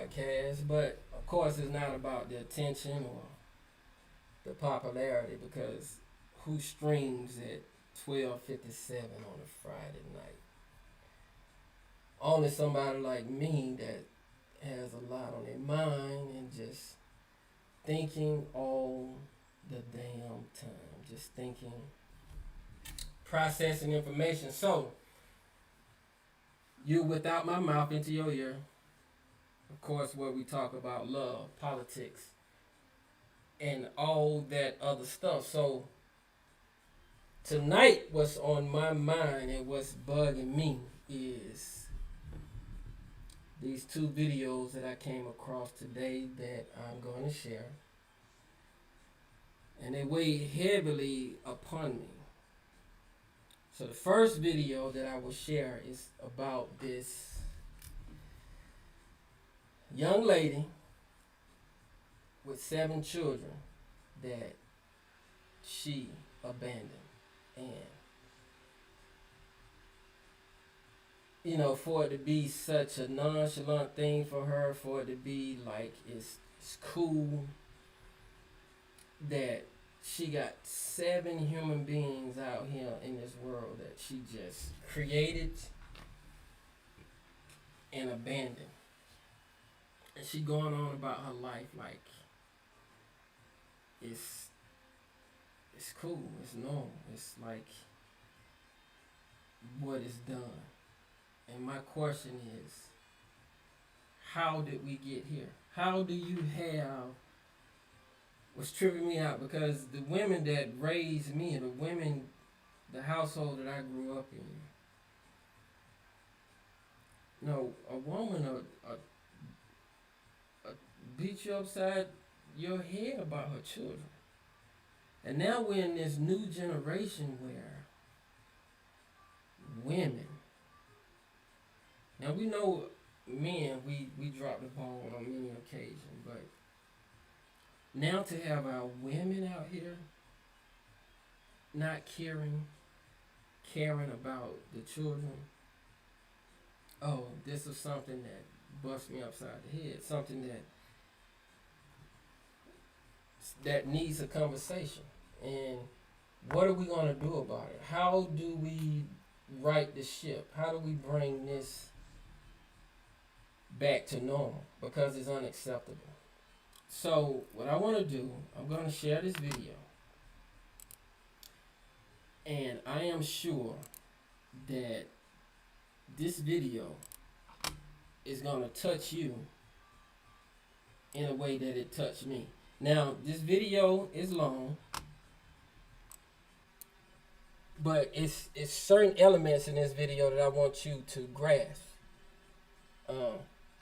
podcast, but of course it's not about the attention or the popularity, because who streams at 12:57 on a Friday night? Only somebody like me that has a lot on their mind and just thinking all the damn time. Just thinking, processing information. So, you without my mouth into your ear. Of course, where we talk about love, politics, and all that other stuff. So, tonight, what's on my mind and what's bugging me is these two videos that I came across today that I'm going to share. And they weigh heavily upon me. So the first video that I will share is about this young lady with 7 children that she abandoned. And you know, for it to be such a nonchalant thing for her, for it to be like it's cool that she got 7 human beings out here in this world that she just created and abandoned. And she going on about her life like it's cool, it's normal, it's like what is done. And my question is, how did we get here? How do you have what's tripping me out? Because the women that raised me, and the household that I grew up in, you know, a woman beat you upside your head about her children. And now we're in this new generation where women, now we know men, we drop the ball on many occasions, but now to have our women out here not caring about the children, oh, this is something that busts me upside the head, something that needs a conversation. And what are we going to do about it? How do we right the ship? How do we bring this back to normal? Because it's unacceptable. So what I want to do, I'm going to share this video. And I am sure that this video is going to touch you in a way that it touched me. Now, this video is long, but it's certain elements in this video that I want you to grasp.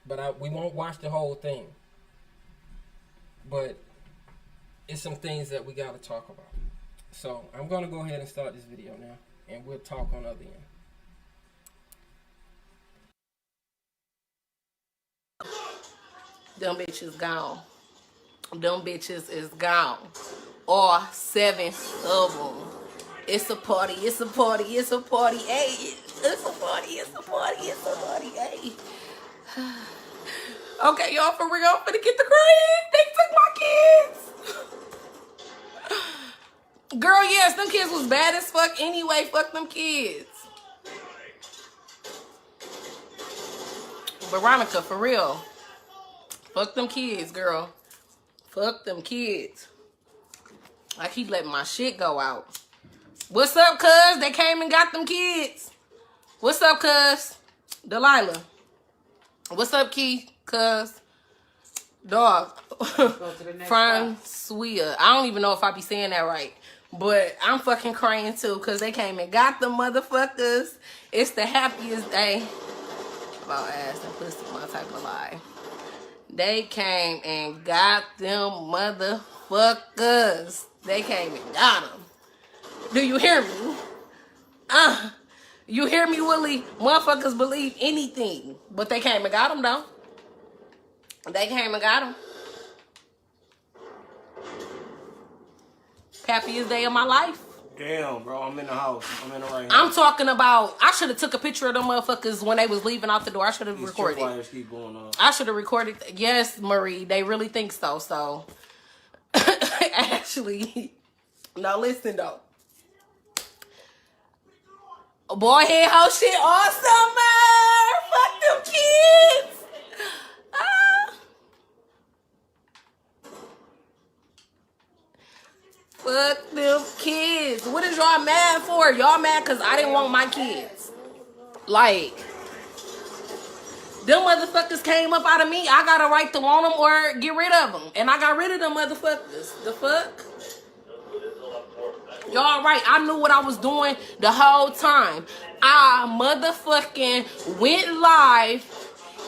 But we won't watch the whole thing. But it's some things that we got to talk about. So I'm going to go ahead and start this video now, and we'll talk on the other end. Them bitches gone. Them bitches is gone. Or 7 of them. It's a party, it's a party, it's a party, hey. It's a party, it's a party, it's a party, hey. Okay, y'all, for real, I'm finna get the credit. They took my kids. Girl, yes, them kids was bad as fuck anyway. Fuck them kids. Veronica, for real. Fuck them kids, girl. Fuck them kids. I keep letting my shit go out. What's up, cuz? They came and got them kids. What's up, cuz? Delilah. What's up, Key? Cuz? Dog. Francois. I don't even know if I be saying that right. But I'm fucking crying too, because they came and got them motherfuckers. It's the happiest day. About ass and pussy, my type of lie. They came and got them motherfuckers. They came and got them. Do you hear me? You hear me, Willie? Motherfuckers believe anything. But they came and got them, though. They came and got them. Happiest day of my life. Damn, bro, I'm in the house. I'm in the right I'm house. talking about, I should have took a picture of them motherfuckers when they was leaving out the door. I should have recorded. These tripwires keep going on. I should have recorded. Yes, Marie, they really think so. So, actually, now listen though. Boy, head hoe shit all summer. Fuck them kids. Ah. Fuck them kids. What is y'all mad for? Y'all mad because I didn't want my kids. Like, them motherfuckers came up out of me. I got a right to want them or get rid of them. And I got rid of them motherfuckers. The fuck? Y'all right. I knew what I was doing the whole time. I motherfucking went live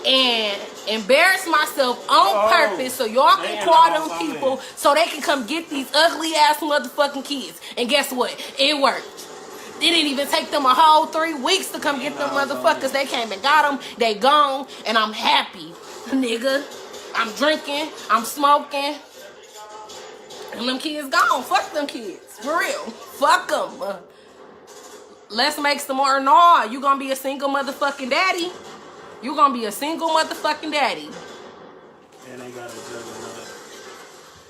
and embarrassed myself on purpose so y'all can call them people so they can come get these ugly ass motherfucking kids. And guess what? It worked. It didn't even take them a whole 3 weeks to come get them motherfuckers. They came and got them. They gone. And I'm happy, nigga. I'm drinking. I'm smoking. And them kids gone. Fuck them kids. For real. Fuck them. Let's make some more. No, you gonna be a single motherfucking daddy. You gonna be a single motherfucking daddy. And they got a juggernaut.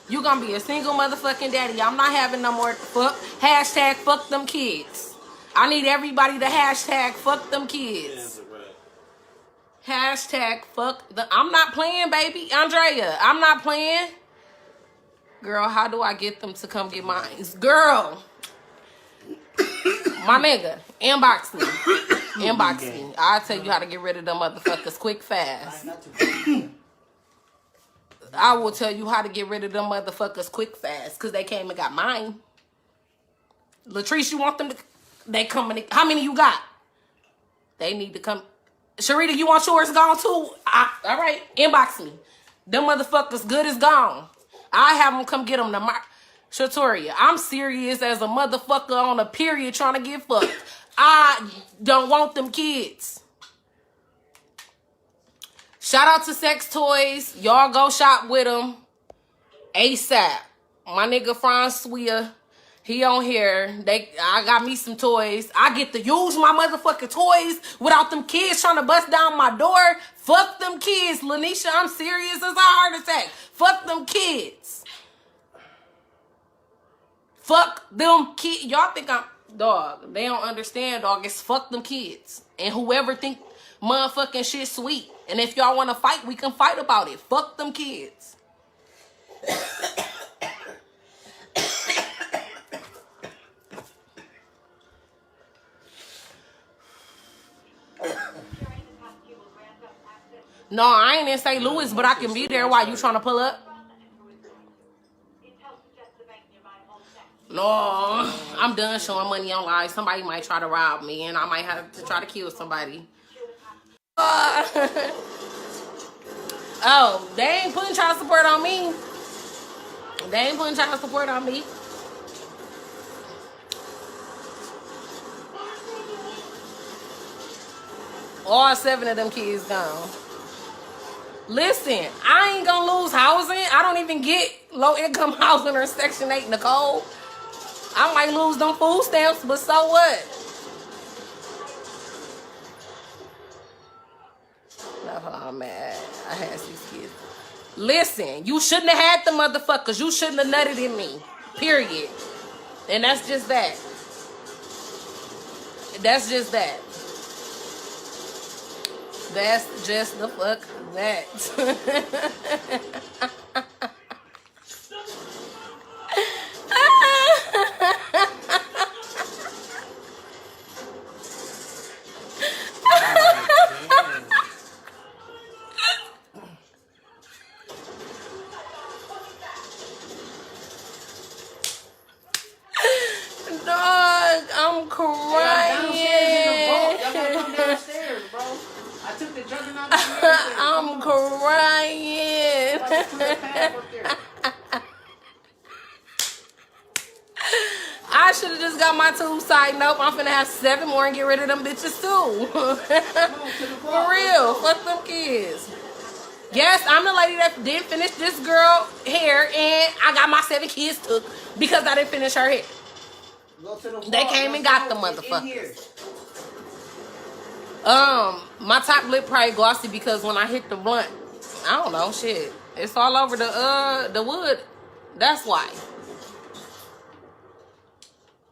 You gonna be a single motherfucking daddy. I'm not having no more fuck. Hashtag fuck them kids. I need everybody to hashtag fuck them kids. Hashtag fuck the. I'm not playing, baby. Andrea, I'm not playing. Girl, how do I get them to come get mine? Girl. My nigga, inbox me. Inbox me. I'll tell you how to get rid of them motherfuckers quick, fast. I will tell you how to get rid of them motherfuckers quick, fast. Because they came and got mine. Latrice, you want them to... They coming... How many you got? They need to come... Sharita, you want yours gone too? All right, inbox me. Them motherfuckers good as gone. I have them come get them tomorrow. Shatoria, I'm serious as a motherfucker on a period trying to get fucked. I don't want them kids. Shout out to Sex Toys. Y'all go shop with them. ASAP. My nigga Francois, he on here. I got me some toys. I get to use my motherfucking toys without them kids trying to bust down my door. Fuck them kids, Lanisha. I'm serious as a heart attack. Fuck them kids. Fuck them kids. Y'all think I'm... Dog, they don't understand, dog. It's fuck them kids. And whoever think motherfucking shit sweet. And if y'all want to fight, we can fight about it. Fuck them kids. No, I ain't in St. Louis, but I can be there while you trying to pull up. No, I'm done showing money online. Somebody might try to rob me, and I might have to try to kill somebody. Oh, they ain't putting child support on me. They ain't putting child support on me. All 7 of them kids gone. Listen, I ain't gonna lose housing. I don't even get low-income housing or Section 8, Nicole. I might lose them food stamps, but so what? That's why I'm mad. I had these kids. Listen, you shouldn't have had the motherfuckers. You shouldn't have nutted in me. Period. And that's just that. That's just that. That's just the fuck that. Dog, I'm crying. I'm crying. I should have just got my tube side. Nope, I'm finna have 7 more and get rid of them bitches too. For real, fuck them kids. Yes, I'm the lady that didn't finish this girl hair, and I got my 7 kids took because I didn't finish her hair. Go to the They vault. came and Let's got go. the It's in here. motherfuckers. My top lip probably glossy because when I hit the blunt, I don't know, shit. It's all over the wood. That's why.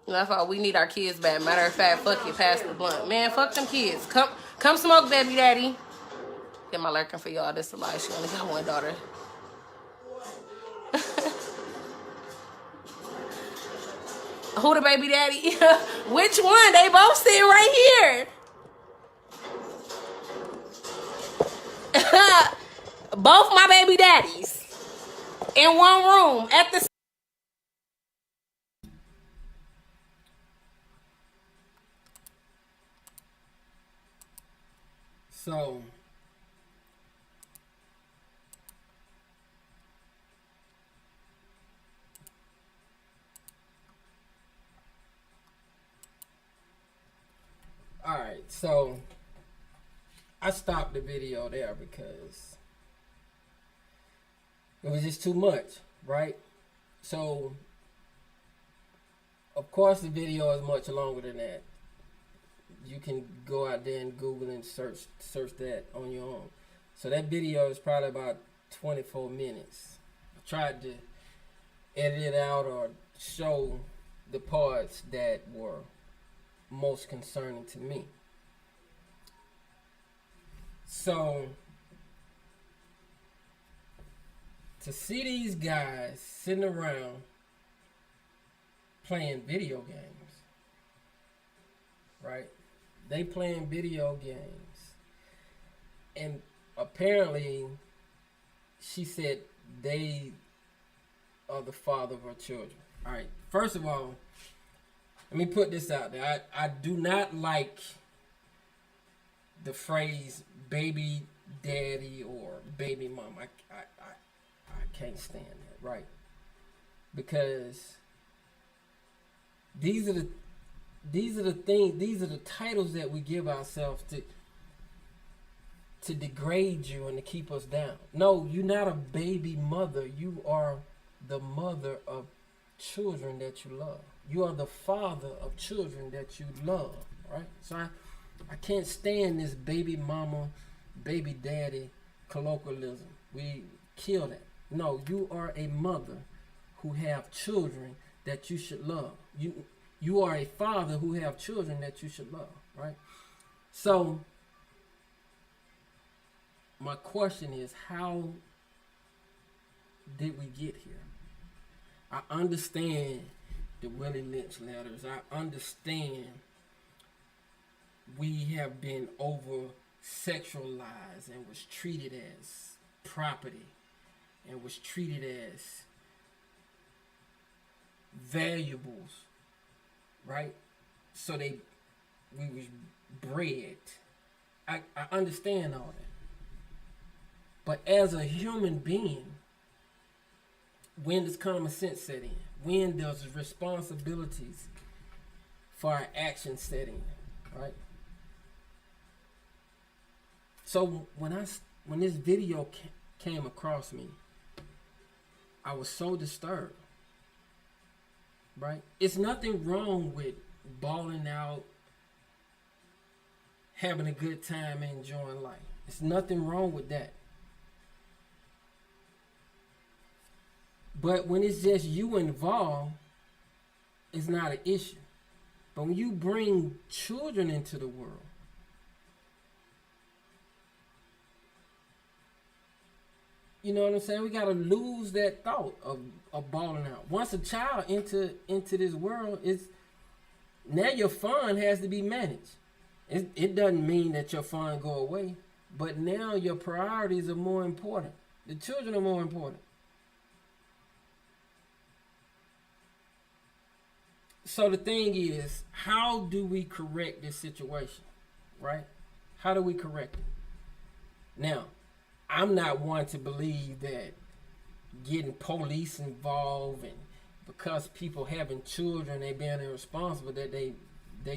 That's why we need our kids back. Matter of fact, fuck it, pass the blunt. Man, fuck them kids. Come smoke, baby daddy. Get my lurking for y'all. This is a lie. She only got one daughter. Who the baby daddy? Which one? They both sit right here. Both my baby daddies in one room at the. So, all right. So, I stopped the video there because it was just too much, right? So, of course, the video is much longer than that. You can go out there and Google and search that on your own. So that video is probably about 24 minutes. I tried to edit it out or show the parts that were most concerning to me. So to see these guys sitting around playing video games, right? They playing video games, and apparently she said they are the father of her children. All right, first of all, let me put this out there. I do not like the phrase baby daddy or baby mom. I can't stand that, right? Because these are the things, these are the titles that we give ourselves to degrade you and to keep us down. No, you're not a baby mother. You are the mother of children that you love. You are the father of children that you love, right? So I can't stand this baby mama, baby daddy colloquialism. We kill that. No, you are a mother who have children that you should love. You are a father who have children that you should love, right? So my question is, how did we get here? I understand the Willie Lynch letters. I understand we have been over sexualized and was treated as property and was treated as valuables, right? So we was bred. I understand all that. But as a human being, when does common sense set in? When does responsibilities for our actions set in, right? So when this video came across me, I was so disturbed, right? It's nothing wrong with balling out, having a good time, and enjoying life. There's nothing wrong with that. But when it's just you involved, it's not an issue. But when you bring children into the world, you know what I'm saying? We gotta lose that thought of balling out. Once a child into this world, it's now your fun has to be managed. It doesn't mean that your fun go away, but now your priorities are more important. The children are more important. So the thing is, how do we correct this situation, right? How do we correct it? Now, I'm not one to believe that getting police involved and because people having children, they being irresponsible, that they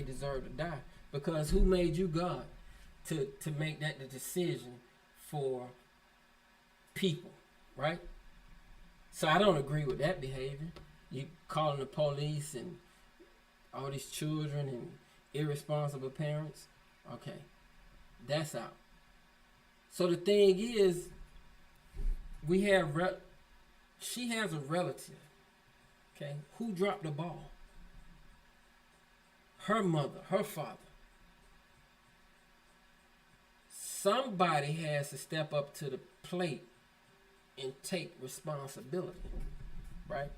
deserve to die. Because who made you God to make that the decision for people, right? So I don't agree with that behavior. You calling the police and all these children and irresponsible parents. Okay, that's out. So the thing is, we have she has a relative, okay, who dropped the ball. Her mother, her father. Somebody has to step up to the plate and take responsibility, right?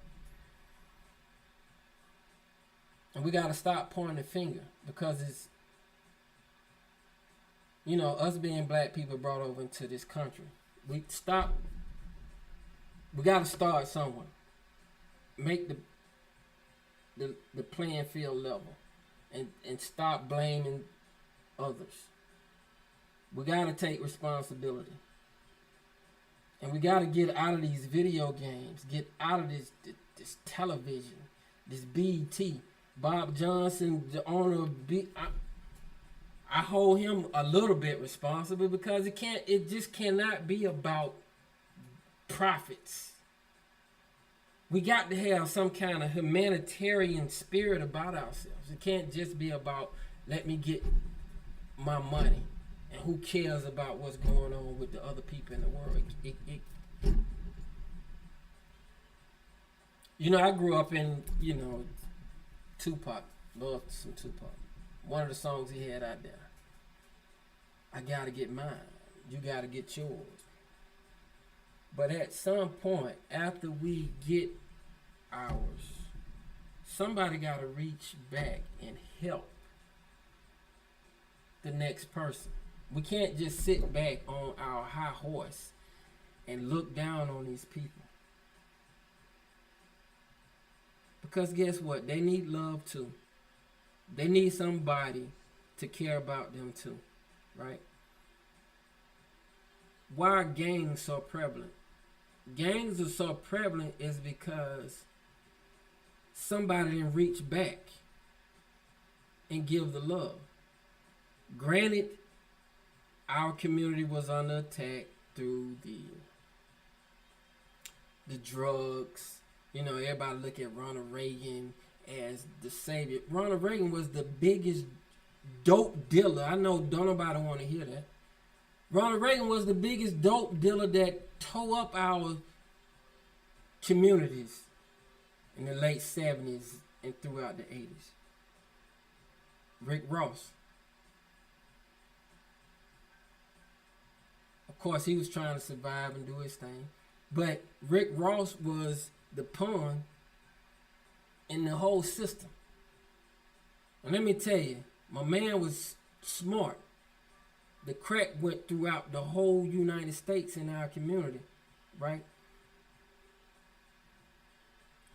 And we got to stop pointing the finger, because it's, us being black people brought over into this country. We got to start somewhere. Make the playing field level, and stop blaming others. We got to take responsibility. And we got to get out of these video games, get out of this television, this BET. Bob Johnson, the owner of I hold him a little bit responsible, because it just cannot be about profits. We got to have some kind of humanitarian spirit about ourselves. It can't just be about, let me get my money, and who cares about what's going on with the other people in the world. I grew up in, Tupac. Loved some Tupac. One of the songs he had out there, I gotta get mine, you gotta get yours. But at some point, after we get ours, somebody gotta reach back and help the next person. We can't just sit back on our high horse and look down on these people. Because guess what? They need love too. They need somebody to care about them too, right? Why are gangs so prevalent? Gangs are so prevalent is because somebody didn't reach back and give the love. Granted, our community was under attack through the drugs. Everybody look at Ronald Reagan as the savior. Ronald Reagan was the biggest dope dealer. I know don't nobody want to hear that. Ronald Reagan was the biggest dope dealer that tore up our communities in the late 70s and throughout the 80s. Rick Ross. Of course, he was trying to survive and do his thing. But Rick Ross was the pawn in the whole system. And let me tell you, my man was smart. The crack went throughout the whole United States in our community, right?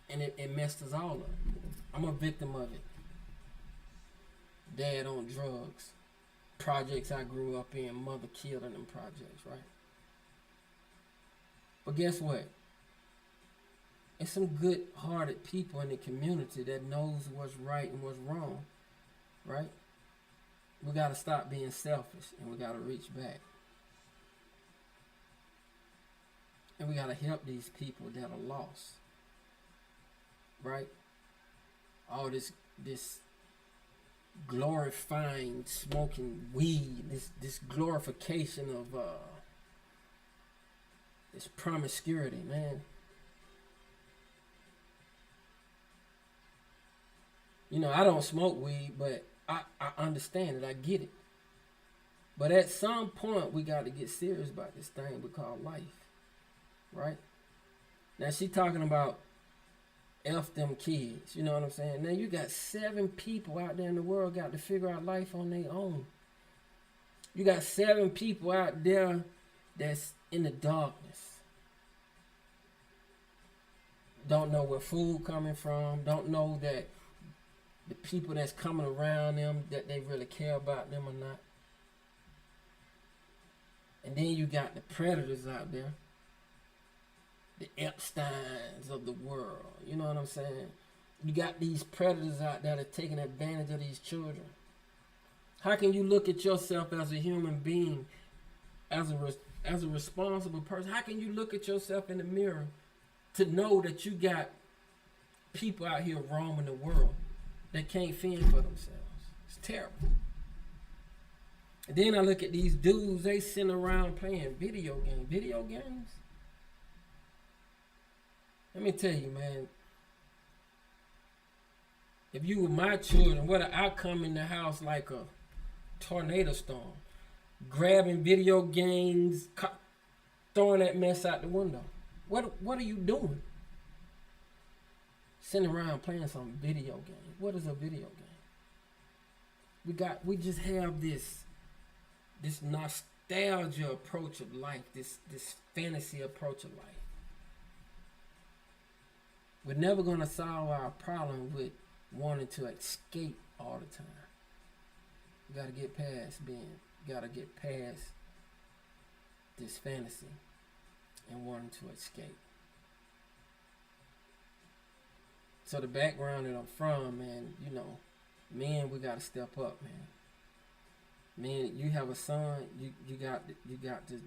And it messed us all up. I'm a victim of it. Dad on drugs. Projects I grew up in, mother killed in them projects, right? But guess what? It's some good-hearted people in the community that knows what's right and what's wrong, right? We got to stop being selfish, and we got to reach back. And we got to help these people that are lost, right? All this glorifying smoking weed, this glorification of this promiscuity, man. I don't smoke weed, but I understand it. I get it. But at some point, we got to get serious about this thing we call life, right? Now, she talking about F them kids, you know what I'm saying? Now, you got 7 people out there in the world got to figure out life on their own. You got 7 people out there that's in the darkness. Don't know where food coming from. Don't know that the people that's coming around them, that they really care about them or not. And then you got the predators out there. The Epsteins of the world. You know what I'm saying? You got these predators out there that are taking advantage of these children. How can you look at yourself as a human being, as a responsible person? How can you look at yourself in the mirror to know that you got people out here roaming the world that can't fend for themselves. It's terrible. And then I look at these dudes, they sitting around playing video games. Video games? Let me tell you, man. If you were my children, what I come in the house like a tornado storm, grabbing video games, throwing that mess out the window. What are you doing? Sitting around playing some video game. What is a video game? We just have this nostalgia approach of life, this fantasy approach of life. We're never gonna solve our problem with wanting to escape all the time. You gotta get past this fantasy and wanting to escape. So the background that I'm from, man, you know, men, we gotta step up, man. Man, you have a son, you got to,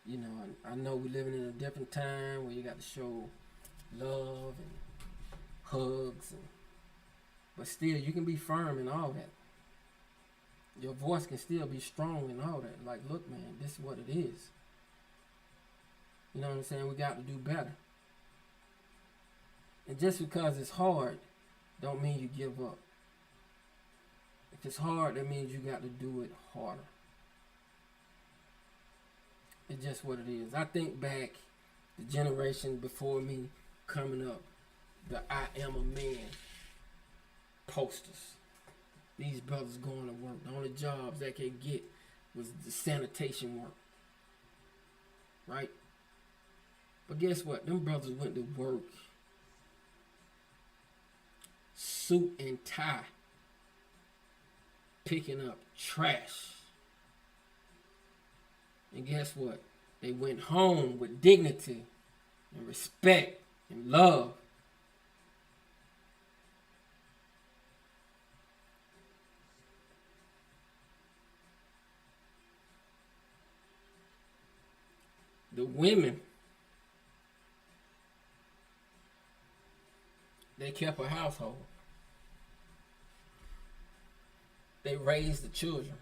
you know, I know we're living in a different time where you got to show love and hugs, but still you can be firm and all that. Your voice can still be strong and all that. Like, look, man, this is what it is. You know what I'm saying? We got to do better. And just because it's hard, don't mean you give up. If it's hard, that means you got to do it harder. It's just what it is. I think back, the generation before me coming up, the I am a man posters. These brothers going to work. The only jobs they could get was the sanitation work. Right? But guess what? Them brothers went to work. Suit and tie. Picking up trash. And guess what? They went home with dignity and respect and love. The women, they kept a household. They raised the children.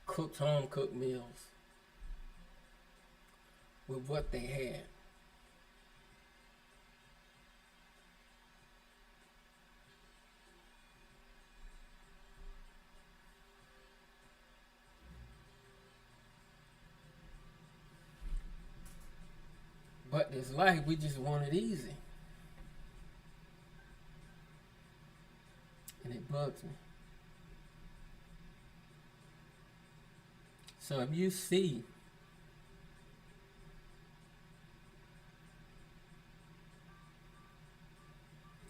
Cooked home-cooked meals with what they had. But this life, we just want it easy. And it bugs me. So if you see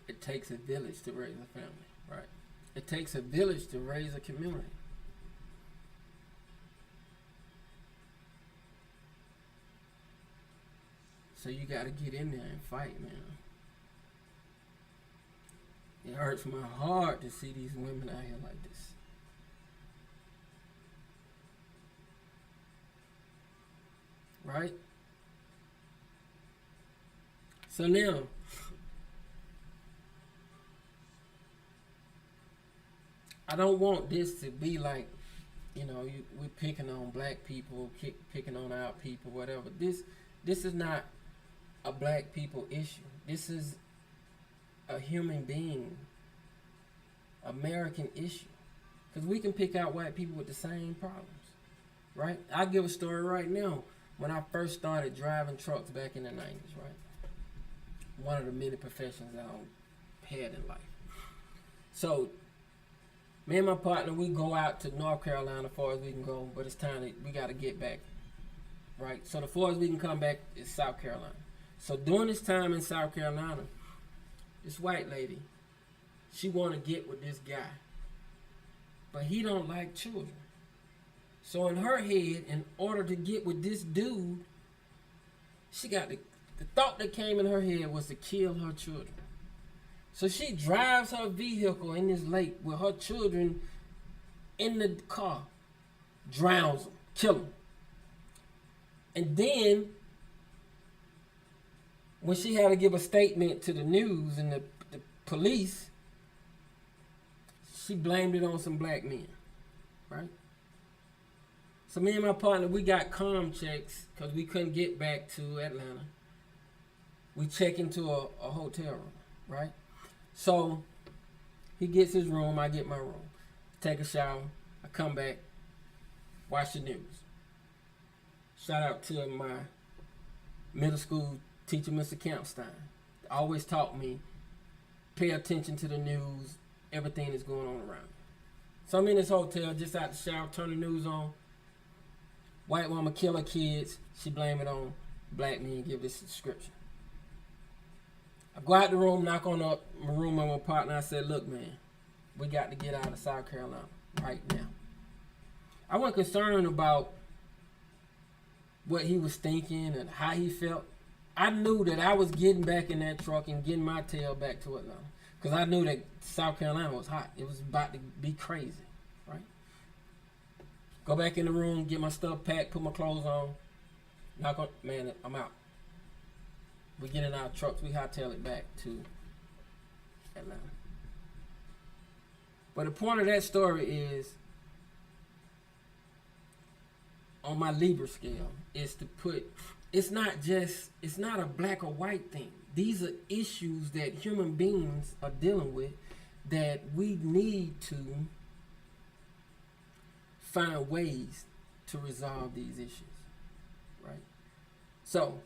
it takes a village to raise a family, right? It takes a village to raise a community. So you got to get in there and fight, man. It hurts my heart to see these women out here like this. Right? So now, I don't want this to be like, you know, we're picking on black people, picking on our people, whatever. This is not a black people issue. This is a human being, American issue. Because we can pick out white people with the same problems, right? I'll give a story right now. When I first started driving trucks back in the 90s, right? One of the many professions I had in life. So, me and my partner, we go out to North Carolina as far as we can go, but it's time we got to get back, right? So the far as we can come back is South Carolina. So during this time in South Carolina, this white lady, she want to get with this guy, but he don't like children. So in her head, in order to get with this dude, she got the thought that came in her head was to kill her children. So she drives her vehicle in this lake with her children in the car, drowns them, kill them. And then when she had to give a statement to the news and the police, she blamed it on some black men, right? So me and my partner, we got comm checks because we couldn't get back to Atlanta. We check into a hotel room, right? So he gets his room, I get my room. Take a shower, I come back, watch the news. Shout out to my middle school teacher, Mr. Campstein. Always taught me, pay attention to the news, everything that's going on around. So I'm in this hotel, just out the shower, turn the news on. White woman kill her kids. She blame it on black men. Give this description. I go out the room, knock on my room with my partner. I said, look, man, we got to get out of South Carolina right now. I wasn't concerned about what he was thinking and how he felt. I knew that I was getting back in that truck and getting my tail back to Atlanta. Because I knew that South Carolina was hot. It was about to be crazy, right? Go back in the room, get my stuff packed, put my clothes on. Knock on, man, I'm out. We get in our trucks, we hightail it back to Atlanta. But the point of that story is, on my Libra scale, is to put, it's not a black or white thing. These are issues that human beings are dealing with that we need to find ways to resolve these issues, right? So,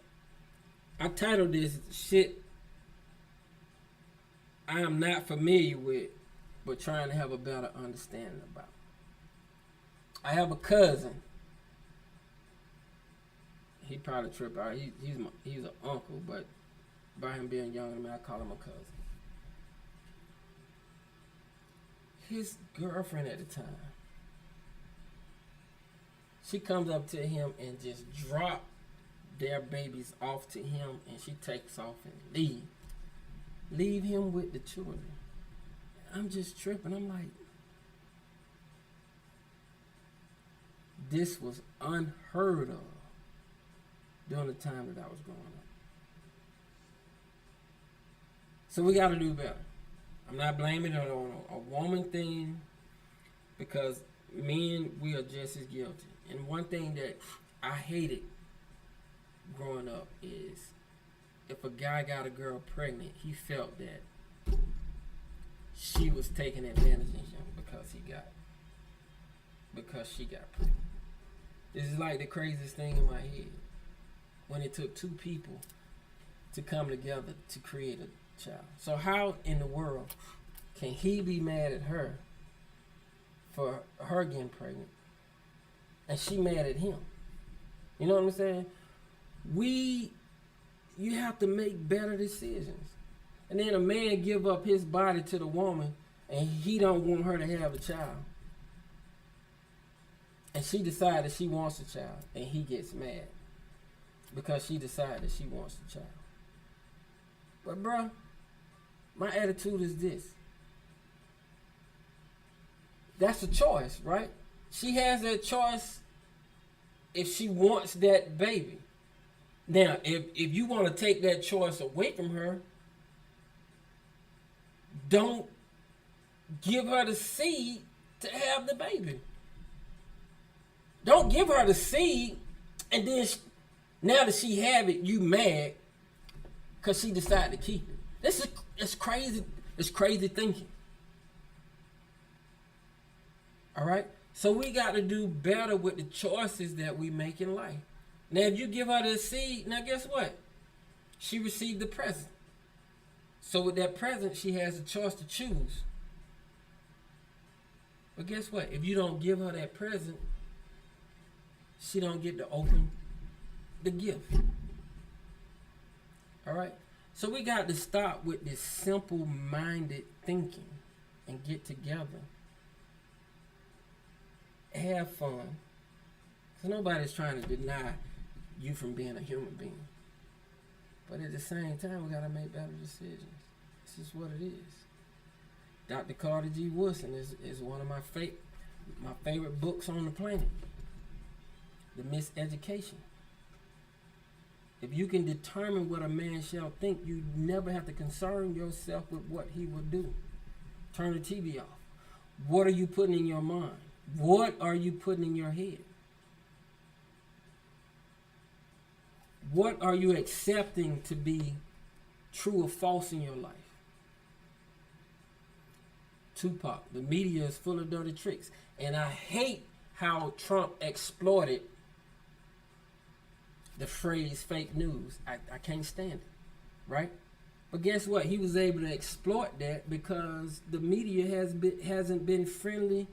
I titled this shit I am not familiar with, but trying to have a better understanding about. I have a cousin. He probably tripped out. He's an uncle, but by him being younger than me, I call him a cousin. His girlfriend at the time, she comes up to him and just drop their babies off to him, and she takes off and leave him with the children. I'm just tripping. I'm like, this was unheard of during the time that I was growing up. So we got to do better. I'm not blaming it on a woman thing, because men, we are just as guilty. And one thing that I hated growing up is, if a guy got a girl pregnant, he felt that she was taking advantage of him because she got pregnant. This is like the craziest thing in my head, when it took two people to come together to create a child. So how in the world can he be mad at her for her getting pregnant and she mad at him? You know what I'm saying? You have to make better decisions. And then a man give up his body to the woman and he don't want her to have a child. And she decided she wants a child, and he gets mad because she decided she wants a child. But bruh, my attitude is this. That's a choice, right? She has that choice if she wants that baby. Now, if you want to take that choice away from her, don't give her the seed to have the baby. Don't give her the seed, and then now that she have it, you mad because she decided to keep it. It's crazy. It's crazy thinking. All right? So we got to do better with the choices that we make in life. Now, if you give her the seed, now guess what? She received the present. So with that present, she has a choice to choose. But guess what? If you don't give her that present, she don't get to open the gift. All right? So we got to stop with this simple-minded thinking and get together. Have fun. Because nobody's trying to deny you from being a human being. But at the same time, we got to make better decisions. This is what it is. Dr. Carter G. Woodson is one of my favorite books on the planet. The Miseducation. If you can determine what a man shall think, you never have to concern yourself with what he will do. Turn the TV off. What are you putting in your mind? What are you putting in your head? What are you accepting to be true or false in your life? Tupac, the media is full of dirty tricks. And I hate how Trump exploited the phrase fake news. I can't stand it, right? But guess what? He was able to exploit that because the media hasn't been friendly,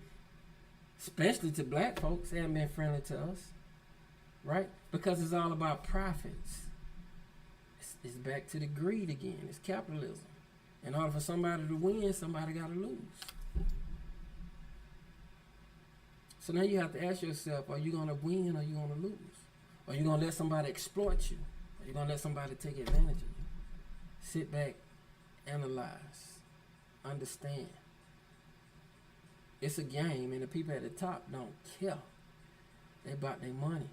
especially to black folks. They haven't been friendly to us, right? Because it's all about profits. It's back to the greed again. It's capitalism. In order for somebody to win, somebody got to lose. So now you have to ask yourself, are you going to win or are you going to lose? Are you going to let somebody exploit you? Are you going to let somebody take advantage of you? Sit back, analyze, understand. It's a game, and the people at the top don't care. They about their money.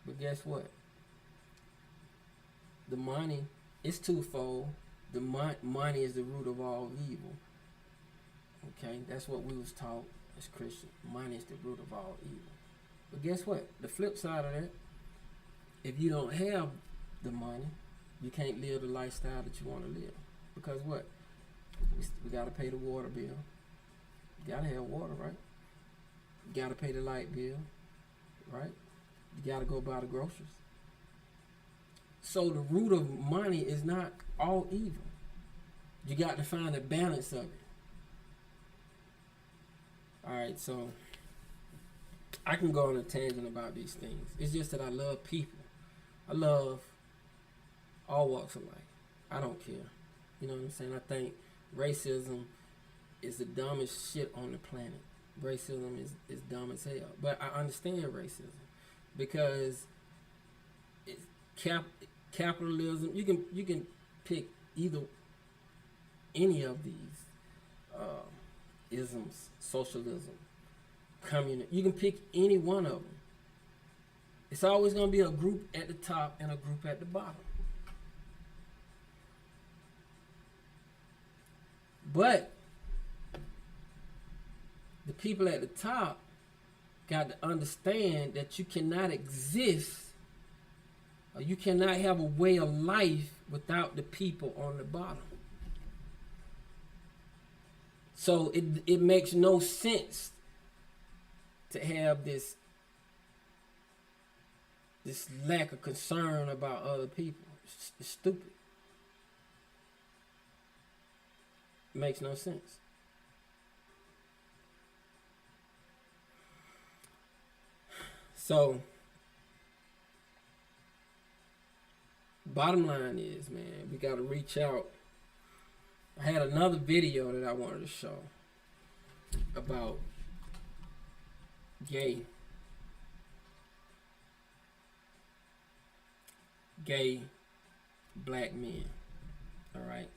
But guess what? The money is twofold. The money is the root of all evil. Okay, that's what we was taught as Christians. Money is the root of all evil. But guess what? The flip side of that, if you don't have the money, you can't live the lifestyle that you want to live. Because what? We got to pay the water bill. You got to have water, right? You got to pay the light bill, right? You got to go buy the groceries. So the root of money is not all evil. You got to find a balance of it. Alright, so I can go on a tangent about these things. It's just that I love people. I love all walks of life. I don't care. You know what I'm saying? I think racism is the dumbest shit on the planet. Racism is dumb as hell. But I understand racism because it's capitalism. You can pick any of these isms, socialism, communism. You can pick any one of them. It's always going to be a group at the top and a group at the bottom. But the people at the top got to understand that you cannot exist or you cannot have a way of life without the people on the bottom. So it makes no sense to have this lack of concern about other people. It's stupid. It makes no sense. So, bottom line is, man, we got to reach out. I had another video that I wanted to show about gay black men. All right,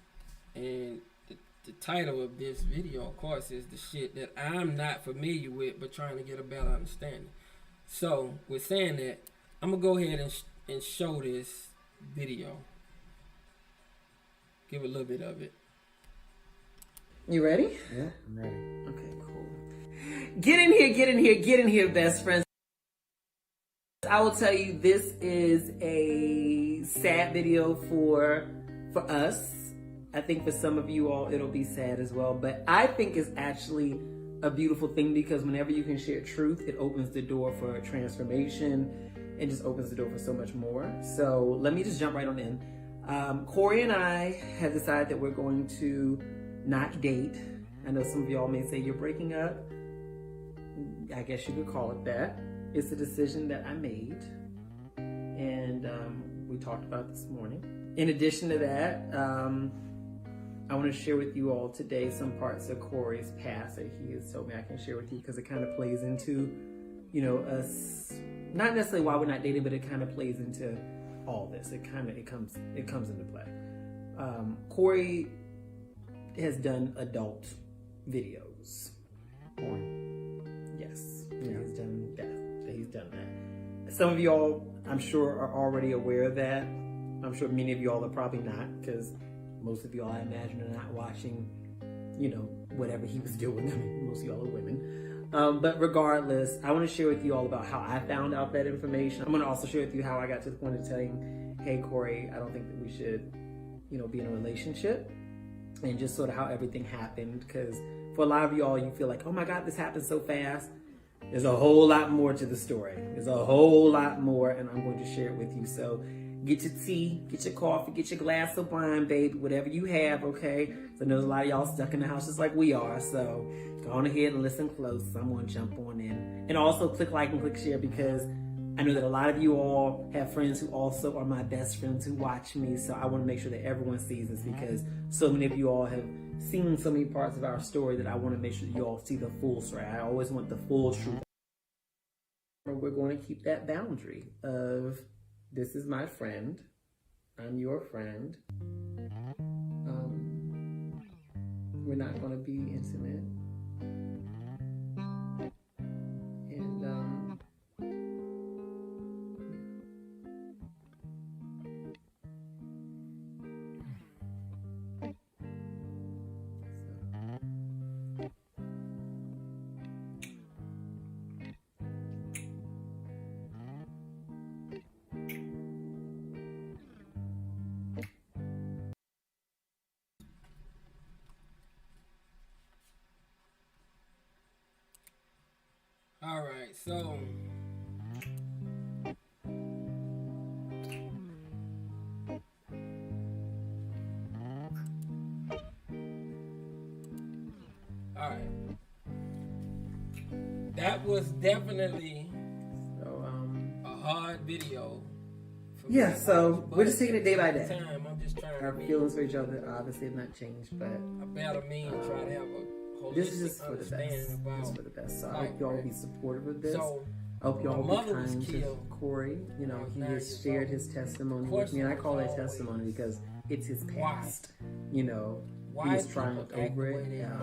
and the title of this video, of course, is the shit that I'm not familiar with, but trying to get a better understanding. So, with saying that, I'm gonna go ahead and show this video. Give a little bit of it. You ready? Yeah, I'm ready. Okay, cool. Get in here, best friends. I will tell you, this is a sad video for us. I think for some of you all, it'll be sad as well. But I think it's actually a beautiful thing because whenever you can share truth, it opens the door for transformation and just opens the door for so much more. So let me just jump right on in. Corey and I have decided that we're going to not date. I know some of y'all may say you're breaking up. I guess you could call it that. It's a decision that I made, and we talked about this morning. In addition to that, I want to share with you all today some parts of Corey's past that he has told me I can share with you because it kind of plays into, us, not necessarily why we're not dating, but it kind of plays into all this. It comes into play. Corey has done adult videos. Porn. Yes, Yeah. he has done that. Some of y'all, I'm sure, are already aware of that. I'm sure many of y'all are probably not, because most of y'all, I imagine, are not watching, whatever he was doing. I mean, most of y'all are women. But regardless, I want to share with you all about how I found out that information. I'm going to also share with you how I got to the point of telling, hey, Corey, I don't think that we should, be in a relationship, and just sort of how everything happened. Because for a lot of y'all, you feel like, oh my God, this happened so fast. There's a whole lot more to the story. There's a whole lot more, and I'm going to share it with you. So get your tea, get your coffee, get your glass of wine, baby, whatever you have, okay? So I know there's a lot of y'all stuck in the house just like we are. So go on ahead and listen close. I'm going to jump on in. And also click like and click share, because I know that a lot of you all have friends who also are my best friends who watch me. So I want to make sure that everyone sees this, because so many of you all have seen so many parts of our story that I want to make sure that you all see the full story. I always want the full truth. We're going to keep that boundary of, this is my friend, I'm your friend. We're not going to be intimate. And All right, so all right, that was definitely a hard video. yeah, so we're just taking it day by day. Time, I'm just trying Our to feelings for each other obviously have not changed, but a better mean try to have a holistic this is just for the best. understanding about. Just for the best. So I life, hope y'all will right? be supportive of this. So I hope y'all my will be mother was kind to killed Corey. He when I was 9 has years shared old. his testimony with me, and I call it testimony because it's his past. He Why has people triumphed act over the way it. they act?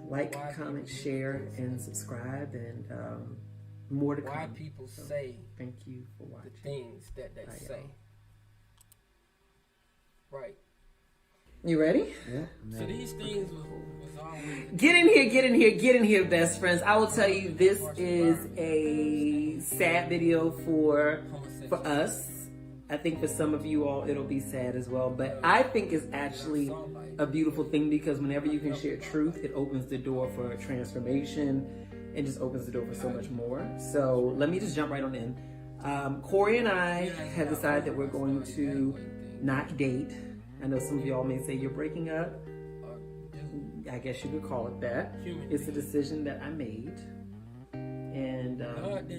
Like, Why comment, people share, do and subscribe, and more to Why come. people So, say thank you for the watching. things that they Bye, say. Right. You ready? Yeah. So these things was always Get in here, best friends. I will tell you, this is a sad video for us. I think for some of you all, it'll be sad as well. But I think it's actually a beautiful thing, because whenever you can share truth, it opens the door for transformation and just opens the door for so much more. So let me just jump right on in. Corey and I have decided that we're going to not date. I know some of y'all may say you're breaking up. I guess you could call it that. It's a decision that I made, and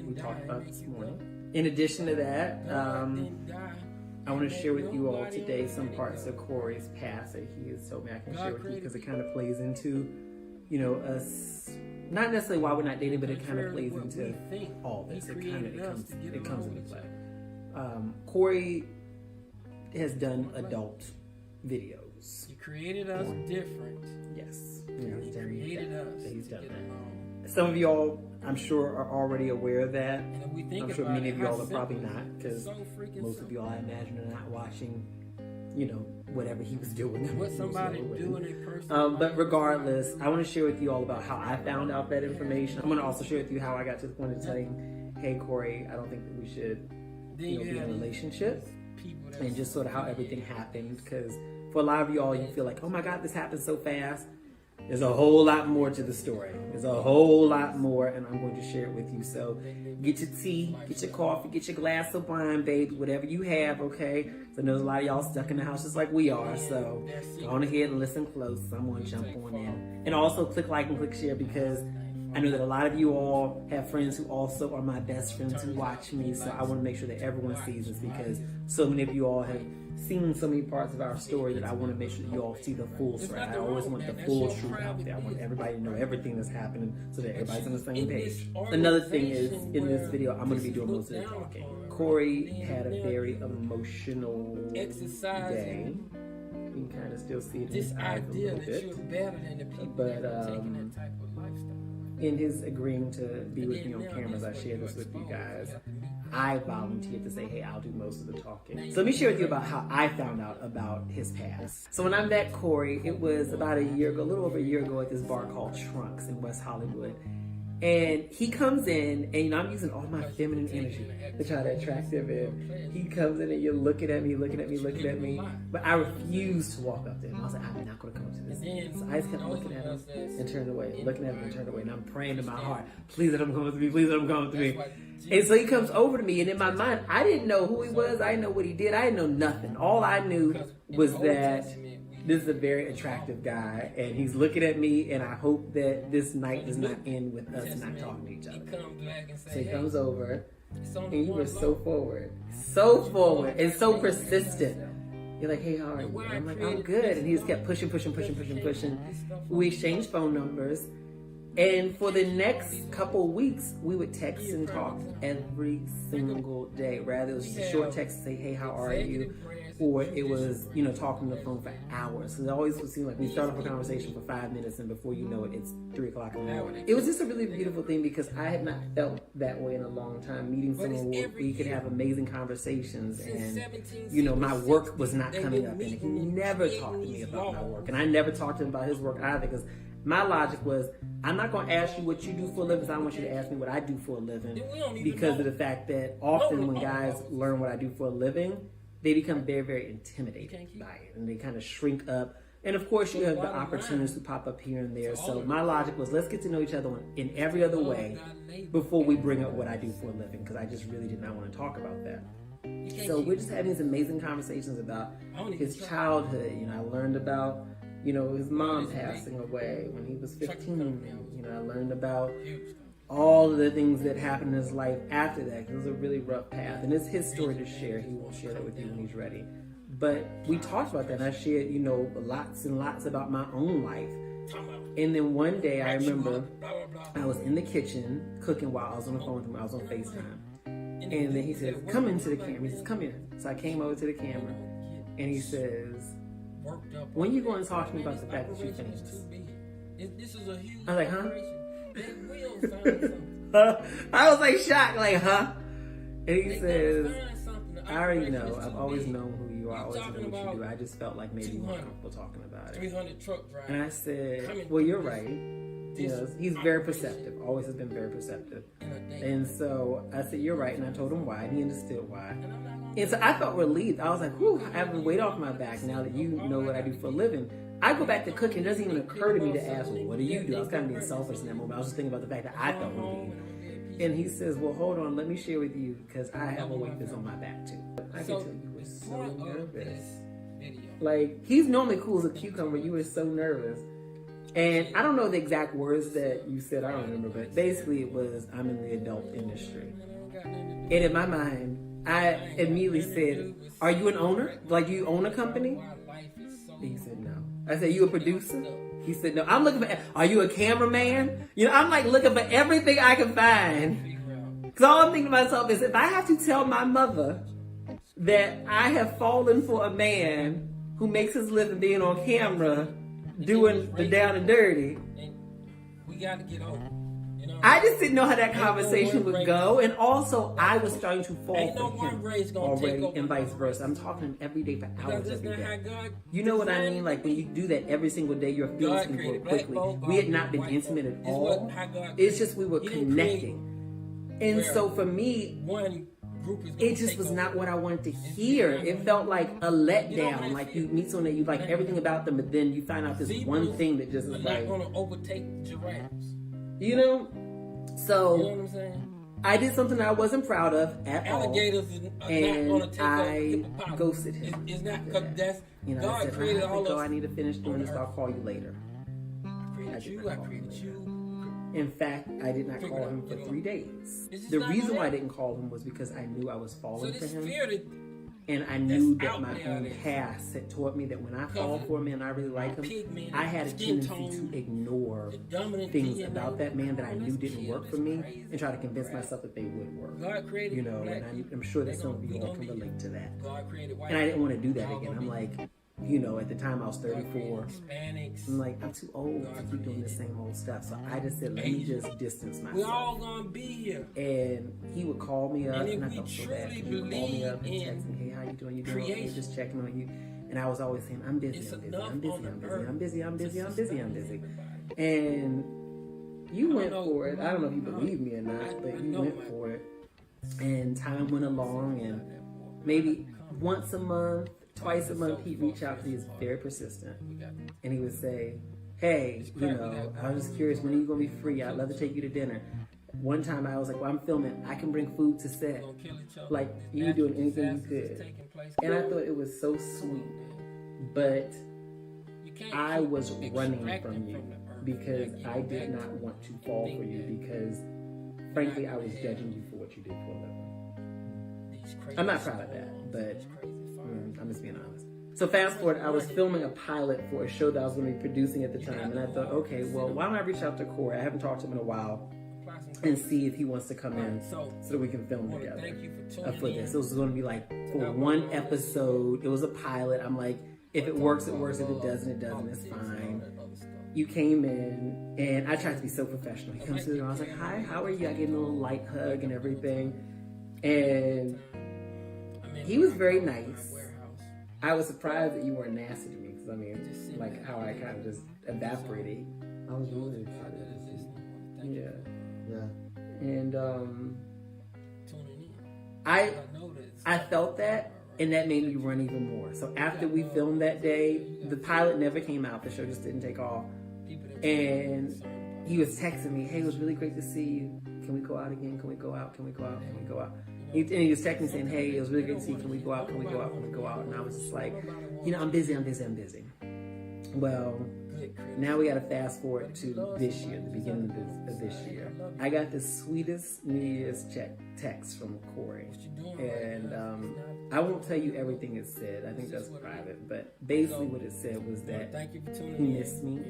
we talked about this morning. In addition to that, I want to share with you all today some parts of Corey's past that he has told me I can share with you, because it kind of plays into, us, not necessarily why we're not dating, but it kind of plays into all this. It comes into play. Corey has done adult videos. He created us different. Yes. He created us. He's to done get that. along. Some of y'all, I'm sure, are already aware of that. And if we think I'm sure about many it, of y'all how are probably simple not, it is. because It's so freaking most of simple. y'all, I imagine, are not watching, whatever he was doing. What Most somebody y'all are do women. in a person. But regardless, I want to share with you all about how I found out that information. I'm going to also share with you how I got to the point of telling, hey, Corey, I don't think that we should, be in a relationship, and just sort of how everything happened. Because for a lot of y'all, you feel like, oh my God, this happened so fast. There's a whole lot more to the story. There's a whole lot more, and I'm going to share it with you. So get your tea, get your coffee, get your glass of wine, baby, whatever you have, okay? So I know there's a lot of y'all stuck in the house just like we are. So go on ahead and listen close. I'm going to jump on in. And also click like and click share, because I know that a lot of you all have friends who also are my best friends who watch me. So I want to make sure that everyone sees this, because so many of you all have seen so many parts of our story that I want to make sure that you all see the full story. I always want the full truth out there. I want everybody to know everything that's happening, so that everybo's on the same page. Another thing is, in this video, I'm going to be doing most of the talking. Corey had a very emotional day. You can kind of still see it in his This eyes a idea little that you're bit. better than the people But, that are taking that type of lifestyle. in his agreeing to be with me on cameras, I share this with you guys. I volunteered to say, hey, I'll do most of the talking. So let me share with you about how I found out about his past. So when I met Corey, it was about a year ago, a little over a year ago, at this bar called Trunks in West Hollywood. And he comes in, and I'm using all my feminine energy to try to attract him in. He comes in and you're looking at me, looking at me. But I refused to walk up to him. I was like, I'm not going to come up to this man. So I just kept looking at him and turned away, looking at him and turned away. And I'm praying in my heart, please let him come up to me, please let him come up to me. And so he comes over to me, and in my mind, I didn't know who he was. I didn't know what he did. I didn't know nothing. All I knew was that this is a very attractive guy, and he's looking at me, and I hope that this night does not end with us not talking to each other. So he comes over, and you were so forward, and so persistent. You're like, hey, how are you? And I'm like, I'm good. And he just kept pushing. We exchanged phone numbers. And for the next couple weeks, we would text and talk every single day. Rather, it was just a short text to say, hey, how are you? Or it was, talking on the phone for hours. So it always would seem like we start off a conversation for 5 minutes, and before you know it, it's 3 o'clock in the morning. It was just a really beautiful thing because I had not felt that way in a long time. Meeting someone where we could have amazing conversations, and, my work was not coming up. And he never talked to me about my work. And I never talked to him about his work either, because my logic was, I'm not going to ask you what you do for a living, so I don't want you to ask me what I do for a living, because of the fact that often when guys learn what I do for a living, they become very, very intimidated by it, and they kind of shrink up. And of course, you have the opportunities to pop up here and there. So my logic was, let's get to know each other in every other way before we bring up what I do for a living, because I just really did not want to talk about that. So we're just having these amazing conversations about his childhood. I learned about his mom passing away when he was 15. I learned about all of the things that happened in his life after that. It was a really rough path. And it's his story to share. He will share that with you when he's ready. But we talked about that, and I shared, lots and lots about my own life. And then one day, I remember I was in the kitchen cooking while I was on the phone with him. I was on FaceTime. And then he says, come into the camera. He says, come here. So I came over to the camera, and he says, when you going to talk to me about the fact that you're famous? I was like, huh? I was like shocked, like, huh? And he says, I already know. I've always known who you are. I always know what you do. I just felt like maybe you weren't comfortable talking about it. And I said, well, you're right. He's very perceptive. Always has been very perceptive. And so I said, you're right. And I told him why. And he understood why. And so I felt relieved. I was like, whew, I have a weight off my back now that you know what I do for a living. I go back to cooking. It doesn't even occur to me to ask, well, what do you do? I was kind of being selfish in that moment. I was just thinking about the fact that I felt relieved. And he says, well, hold on. Let me share with you, because I have a weight that's on my back, too. I can tell you were so nervous. Like, he's normally cool as a cucumber. You were so nervous. And I don't know the exact words that you said. I don't remember. But basically it was, I'm in the adult industry. And in my mind, I immediately said, are you an owner? Like, do you own a company? He said, no. I said, you a producer? He said, no. I'm looking for, are you a cameraman? I'm like looking for everything I can find. Because all I'm thinking to myself is, if I have to tell my mother that I have fallen for a man who makes his living being on camera, doing the down and dirty, we got to get over. I just didn't know how that conversation would go, and also I was starting to fall for him already, and vice versa. I'm talking to him every day for hours every day. You know what I mean? Like, when you do that every single day, your feelings can grow quickly. We had not been intimate at all. It's just we were connecting. And so for me, it just was not what I wanted to hear. It felt like a letdown. Like, you meet someone that you like everything about them, but then you find out this one thing that just is like, going to overtake giraffes. So, what I'm saying? I did something I wasn't proud of at alligators all, and I ghosted him. It's not because that's God I said, created all of us. I need to finish doing this. I'll call you later. I created you. In fact, I did not call him for 3 days. The reason why I didn't call him was because I knew I was falling for him. And I knew that my own past had taught me that when I fall for a man, I really like him, I had a tendency to ignore things about that man that I knew didn't work for me and try to convince myself that they would work. And I'm sure that some of you all can relate to that. And I didn't want to do that again. I'm like, you know, at the time I was 34. Hispanics. I'm like, I'm too old to keep doing the same old stuff. So I just said, let me just distance myself. We all gonna be here. And he would call me up, and I felt so bad. He would call me up and believe text me, hey, how you doing? You doing okay? creation. Just checking on you. And I was always saying, I'm busy, It's I'm busy, enough I'm busy, on I'm the busy, I'm busy, I'm busy, earth I'm to busy, I'm busy. sustain And you went know. for it. I don't know if you believe me or not, but you went for it. And time went along, and maybe once a month, twice a month, he'd reach out to me. He's very persistent. And he would say, hey, you know, I was just curious, when are you going to be free? I'd love to take you to dinner. One time I was like, well, I'm filming. I can bring food to set. Like, you were doing anything you could. And I thought it was so sweet. But I was running from you because I did not want to fall for you because, frankly, I was judging you for what you did for a living. I'm not proud of that, but I'm just being honest. So fast forward, I was filming a pilot for a show that I was going to be producing at the time, and I thought, okay, well, why don't I reach out to Corey? I haven't talked to him in a while, and see if he wants to come in so that we can film together for this. It was going to be like for one episode. It was a pilot. I'm like, if it works, it works. If it doesn't, it doesn't. It's fine. You came in, and I tried to be so professional. He comes through, and I was like, hi, how are you? I gave him a little light hug and everything. And he was very nice. I was surprised that you weren't nasty to me, because I mean, like how I kind of just evaporated. I was really excited to see you. Yeah. Yeah. And I felt that, and that made me run even more. So after we filmed that day, the pilot never came out. The show just didn't take off. And he was texting me, hey, it was really great to see you. Can we go out again? Can we go out? Can we go out? Can we go out? And he was texting me saying, hey, it was really great to see you. Can we go out? Can we go out? Can we go out? And I was just like, you know, I'm busy. Well, now we got to fast forward to this year, the beginning of this year. I got the sweetest New Year's text from Corey. And I won't tell you everything it said. I think that's private. But basically what it said was that he missed me.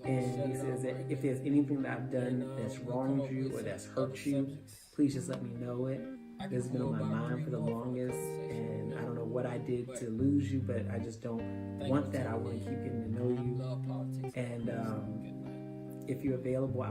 And he says that if there's anything that I've done that's wronged you or that's hurt you, please just let me know it. It's been on my mind for the longest, and I don't know what I did to lose you, but I just don't want that. I want to keep getting to know you. And if you're available, I